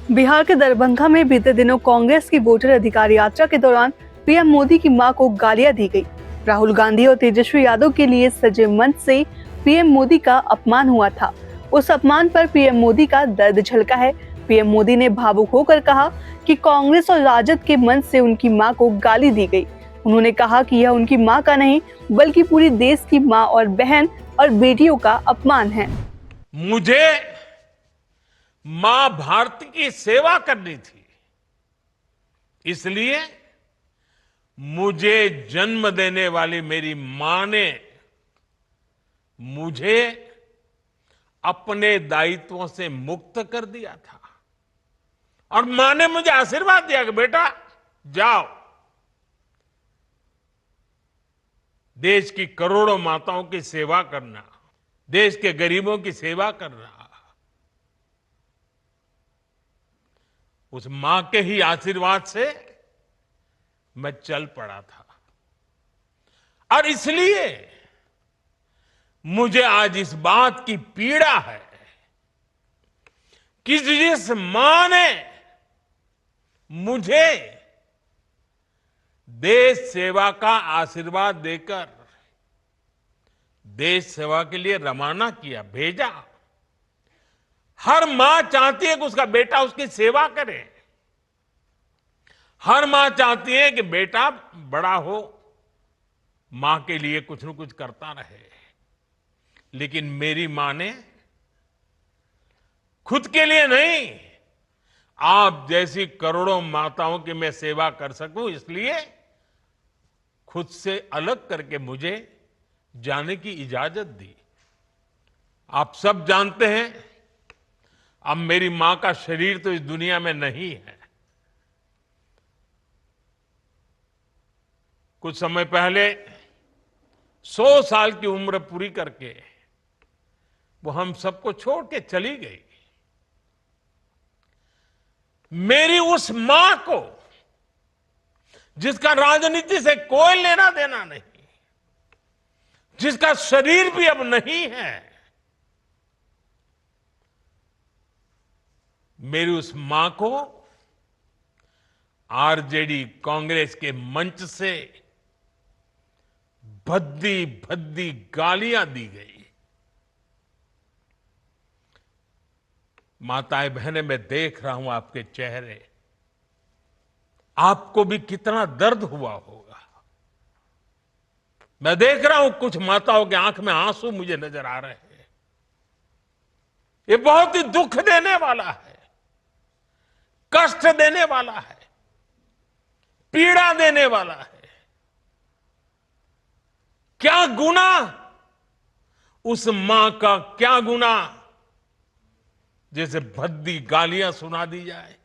बिहार के दरभंगा में बीते दिनों कांग्रेस की वोटर अधिकार यात्रा के दौरान पीएम मोदी की मां को गालियां दी गई। राहुल गांधी और तेजस्वी यादव के लिए सजे मंच से पीएम मोदी का अपमान हुआ था। उस अपमान पर पीएम मोदी का दर्द झलका है। पीएम मोदी ने भावुक होकर कहा कि कांग्रेस और राजद के मंच से उनकी मां को गाली दी गई। उन्होंने कहा कि यह उनकी मां का नहीं बल्कि पूरी देश की मां और बहन और बेटियों का अपमान है। मुझे मां भारती की सेवा करनी थी, इसलिए मुझे जन्म देने वाली मेरी मां ने मुझे अपने दायित्वों से मुक्त कर दिया था और मां ने मुझे आशीर्वाद दिया कि बेटा जाओ, देश की करोड़ों माताओं की सेवा करना, देश के गरीबों की सेवा करना। उस मां के ही आशीर्वाद से मैं चल पड़ा था और इसलिए मुझे आज इस बात की पीड़ा है कि जिस मां ने मुझे देश सेवा का आशीर्वाद देकर देश सेवा के लिए रवाना किया, भेजा। हर मां चाहती है कि उसका बेटा उसकी सेवा करे। हर मां चाहती है कि बेटा बड़ा हो, मां के लिए कुछ न कुछ करता रहे। लेकिन मेरी मां ने खुद के लिए नहीं, आप जैसी करोड़ों माताओं की मैं सेवा कर सकूं, इसलिए खुद से अलग करके मुझे जाने की इजाजत दी। आप सब जानते हैं, अब मेरी मां का शरीर तो इस दुनिया में नहीं है। कुछ समय पहले 100 साल की उम्र पूरी करके वो हम सबको छोड़ के चली गई। मेरी उस मां को, जिसका राजनीति से कोई लेना देना नहीं, जिसका शरीर भी अब नहीं है, मेरी उस मां को आरजेडी कांग्रेस के मंच से भद्दी भद्दी गालियां दी गई। माताएं बहनें, मैं देख रहा हूं आपके चेहरे, आपको भी कितना दर्द हुआ होगा। मैं देख रहा हूं कुछ माताओं के आंख में आंसू मुझे नजर आ रहे हैं। ये बहुत ही दुख देने वाला है, कष्ट देने वाला है, पीड़ा देने वाला है। क्या गुनाह, उस मां का क्या गुनाह जैसे भद्दी गालियां सुना दी जाए।